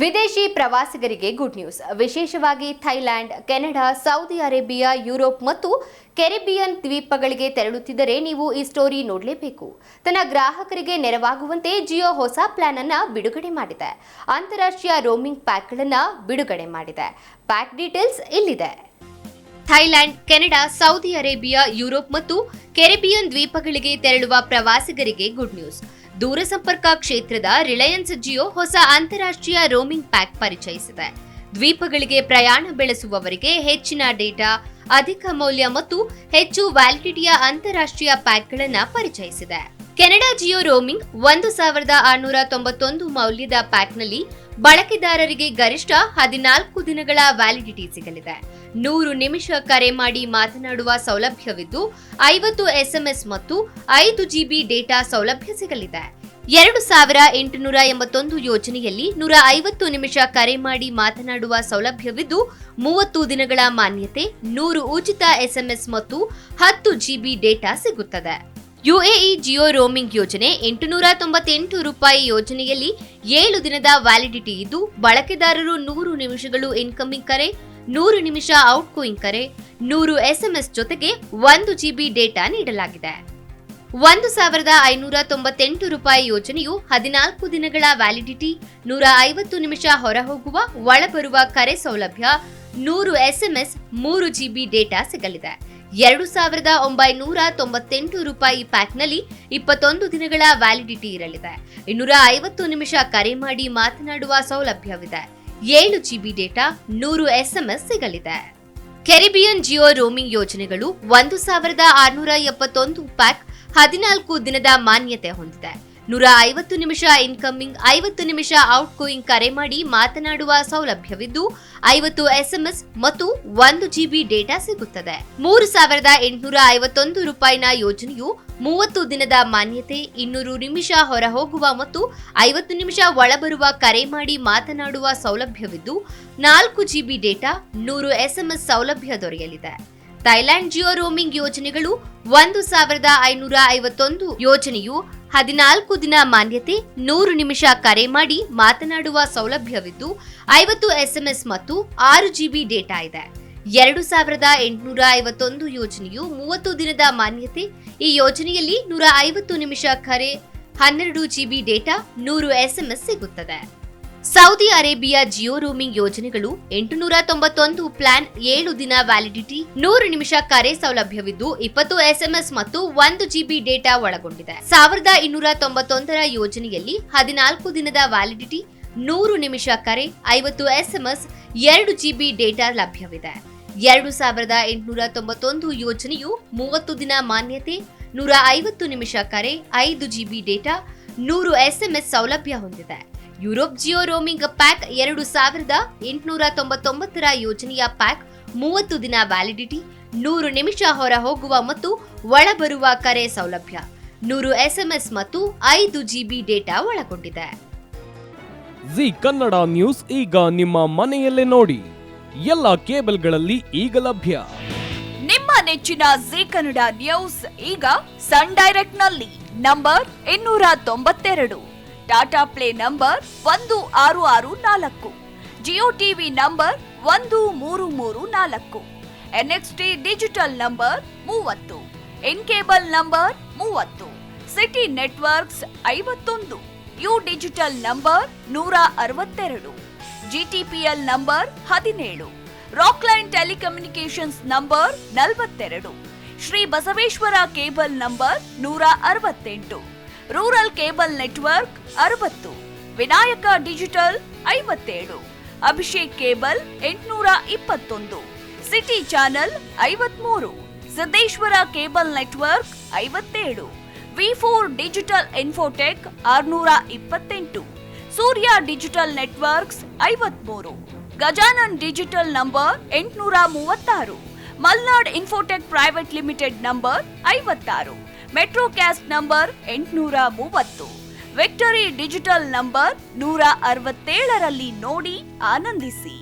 ವಿದೇಶಿ ಪ್ರವಾಸಿಗರಿಗೆ good news. ವಿಶೇಷವಾಗಿ Thailand, Canada, Saudi Arabia, Europe ಮತ್ತು ಕೆರಿಬಿಯನ್ ದ್ವೀಪಗಳಿಗೆ ತೆರಳುತ್ತಿದ್ದರೆ ನೀವು ಈ ಸ್ಟೋರಿ ನೋಡಲೇಬೇಕು. ತನ್ನ ಗ್ರಾಹಕರಿಗೆ ನೆರವಾಗುವಂತೆ ಜಿಯೋ ಹೊಸ ಪ್ಲಾನ್ ಅನ್ನು ಬಿಡುಗಡೆ ಮಾಡಿದೆ. ಅಂತಾರಾಷ್ಟ್ರೀಯ ರೋಮಿಂಗ್ ಪ್ಯಾಕ್ಗಳನ್ನು ಬಿಡುಗಡೆ ಮಾಡಿದೆ. ಪ್ಯಾಕ್ ಡೀಟೇಲ್ಸ್ ಇಲ್ಲಿದೆ. Thailand, Canada, Saudi Arabia, Europe ಮತ್ತು ಕೆರಿಬಿಯನ್ ದ್ವೀಪಗಳಿಗೆ ತೆರಳುವ ಪ್ರವಾಸಿಗರಿಗೆ ಗುಡ್ ನ್ಯೂಸ್. ದೂರಸಂಪರ್ಕ ಕ್ಷೇತ್ರದ ರಿಲಯನ್ಸ್ ಜಿಯೋ ಹೊಸ ಅಂತಾರಾಷ್ಟ್ರೀಯ ರೋಮಿಂಗ್ ಪ್ಯಾಕ್ ಪರಿಚಯಿಸಿದೆ. ದ್ವೀಪಗಳಿಗೆ ಪ್ರಯಾಣ ಬೆಳೆಸುವವರಿಗೆ ಹೆಚ್ಚಿನ ಡೇಟಾ, ಅಧಿಕ ಮೌಲ್ಯ ಮತ್ತು ಹೆಚ್ಚು ವ್ಯಾಲಿಡಿಟಿಯ ಅಂತಾರಾಷ್ಟ್ರೀಯ ಪ್ಯಾಕ್ಗಳನ್ನು ಪರಿಚಯಿಸಿದೆ. ಕೆನಡಾ ಜಿಯೋ ರೋಮಿಂಗ್ 1691 ಮೌಲ್ಯದ ಪ್ಯಾಕ್ನಲ್ಲಿ ಬಳಕೆದಾರರಿಗೆ ಗರಿಷ್ಠ 14 ದಿನಗಳ ವ್ಯಾಲಿಡಿಟಿ ಸಿಗಲಿದೆ. 100 ನಿಮಿಷ ಕರೆ ಮಾಡಿ ಮಾತನಾಡುವ ಸೌಲಭ್ಯವಿದ್ದು 50 SMS ಮತ್ತು 5 GB ಡೇಟಾ ಸೌಲಭ್ಯ ಸಿಗಲಿದೆ. 2881 ಯೋಜನೆಯಲ್ಲಿ 150 ನಿಮಿಷ ಕರೆ ಮಾಡಿ ಮಾತನಾಡುವ ಸೌಲಭ್ಯವಿದ್ದು 30 ದಿನಗಳ ಮಾನ್ಯತೆ, 100 ಉಚಿತ SMS ಮತ್ತು 10 GB ಡೇಟಾ ಸಿಗುತ್ತದೆ. ಯುಎಇ ಜಿಯೋ ರೋಮಿಂಗ್ ಯೋಜನೆ ₹898 ಯೋಜನೆಯಲ್ಲಿ 7 ದಿನದ ವ್ಯಾಲಿಡಿಟಿ ಇದ್ದು ಬಳಕೆದಾರರು 100 ನಿಮಿಷಗಳು ಇನ್ಕಮಿಂಗ್ ಕರೆ, 100 ನಿಮಿಷ ಔಟ್ಗೋಯಿಂಗ್ ಕರೆ, 100 SMS ಜೊತೆಗೆ 1 GB ಡೇಟಾ ನೀಡಲಾಗಿದೆ. ₹1598 ಯೋಜನೆಯು 14 ದಿನಗಳ ವ್ಯಾಲಿಡಿಟಿ, 150 ನಿಮಿಷ ಹೊರಹೋಗುವ ಒಳಬರುವ ಕರೆ ಸೌಲಭ್ಯ, 100 SMS, 3 GB ಡೇಟಾ ಸಿಗಲಿದೆ. ₹2998 ಪ್ಯಾಕ್ನಲ್ಲಿ 21 ದಿನಗಳ ವ್ಯಾಲಿಡಿಟಿ ಇರಲಿದೆ. 250 ನಿಮಿಷ ಕರೆ ಮಾಡಿ ಮಾತನಾಡುವ ಸೌಲಭ್ಯವಿದೆ. 7 GB ಡೇಟಾ, 100 SMS ಸಿಗಲಿದೆ. ಕೆರಿಬಿಯನ್ ಜಿಯೋ ರೋಮಿಂಗ್ ಯೋಜನೆಗಳು 1671 ಪ್ಯಾಕ್ 14 ದಿನದ ಮಾನ್ಯತೆ ಹೊಂದಿದೆ. 150 ನಿಮಿಷ ಇನ್ಕಮಿಂಗ್, 50 ನಿಮಿಷ ಔಟ್ಗೋಯಿಂಗ್ ಕರೆ ಮಾಡಿ ಮಾತನಾಡುವ ಸೌಲಭ್ಯವಿದ್ದು 50 SMS ಮತ್ತು 1 GB ಡೇಟಾ ಸಿಗುತ್ತದೆ. ₹3851 ಯೋಜನೆಯು 30 ದಿನದ ಮಾನ್ಯತೆ, 200 ನಿಮಿಷ ಹೊರಹೋಗುವ ಮತ್ತು 50 ನಿಮಿಷ ಒಳಬರುವ ಕರೆ ಮಾಡಿ ಮಾತನಾಡುವ ಸೌಲಭ್ಯವಿದ್ದು 4 GB ಡೇಟಾ, 100 SMS ಸೌಲಭ್ಯ ದೊರೆಯಲಿದೆ. ಥೈಲ್ಯಾಂಡ್ ಜಿಯೋ ರೋಮಿಂಗ್ ಯೋಜನೆಗಳು 1551 ಯೋಜನೆಯು 14 ದಿನ ಮಾನ್ಯತೆ, 100 ನಿಮಿಷ ಕರೆ ಮಾಡಿ ಮಾತನಾಡುವ ಸೌಲಭ್ಯವಿದ್ದು 50 SMS ಮತ್ತು 6 GB ಡೇಟಾ ಇದೆ. 2851 ಯೋಜನೆಯು 30 ದಿನದ ಮಾನ್ಯತೆ. ಈ ಯೋಜನೆಯಲ್ಲಿ 150 ನಿಮಿಷ ಕರೆ, 12 GB ಡೇಟಾ, 100 SMS ಸಿಗುತ್ತದೆ. ಸೌದಿ ಅರೇಬಿಯಾ ಜಿಯೋ ರೋಮಿಂಗ್ ಯೋಜನೆಗಳು 891 ಪ್ಲಾನ್, 7 ದಿನ ವ್ಯಾಲಿಡಿಟಿ, 100 ನಿಮಿಷ ಕರೆ ಸೌಲಭ್ಯವಿದ್ದು 20 SMS ಮತ್ತು 1 GB ಡೇಟಾ ಒಳಗೊಂಡಿದೆ. 1291 ಯೋಜನೆಯಲ್ಲಿ 14 ದಿನದ ವ್ಯಾಲಿಡಿಟಿ, 100 ನಿಮಿಷ ಕರೆ, 50 SMS, 2 GB ಡೇಟಾ ಲಭ್ಯವಿದೆ. 2891 ಯೋಜನೆಯು 30 ದಿನ ಮಾನ್ಯತೆ, 150 ನಿಮಿಷ ಕರೆ, 5 GB ಡೇಟಾ, 100 SMS ಸೌಲಭ್ಯ ಹೊಂದಿದೆ. ಯುರೋಪ್ ಜಿಯೋ ರೋಮಿಂಗ್ ಪ್ಯಾಕ್ 2899 ಯೋಜನೆಯ ಪ್ಯಾಕ್ 30 ದಿನ ವ್ಯಾಲಿಡಿಟಿ, 100 ನಿಮಿಷ ಹೊರ ಹೋಗುವ ಮತ್ತು ಒಳಬರುವ ಕರೆ ಸೌಲಭ್ಯ, 100 SMS ಮತ್ತು 5 GB ಡೇಟಾ ಒಳಗೊಂಡಿದೆ. ಜಿ ಕನ್ನಡ ನ್ಯೂಸ್ ಈಗ ನಿಮ್ಮ ಮನೆಯಲ್ಲೇ ನೋಡಿ. ಎಲ್ಲ ಕೇಬಲ್ಗಳಲ್ಲಿ ಈಗ ಲಭ್ಯ. ನಿಮ್ಮ ನೆಚ್ಚಿನ ಜಿ ಕನ್ನಡ ನ್ಯೂಸ್ ಈಗ ಸನ್ ಡೈರೆಕ್ಟ್ ನಲ್ಲಿ number 292, Tata play number 1664, Jio TV number 1334, NXT digital number 30, in cable number 30, city networks 51, U digital number 162, GTPL number 17, Rockline telecommunications number 42, Shri Basaveshwara cable number 168, rural cable network 60, Vinayaka digital 57, Abhishek cable 821, city channel 53, Siddeshwara cable network 57, V4 digital Infotech 628, Surya digital networks 53, Gajanan digital number 836, Malnad infotech private limited number 56, metro cast number 830, victory digital number 167ರಲ್ಲಿ ನೋಡಿ ಆನಂದಿಸಿ.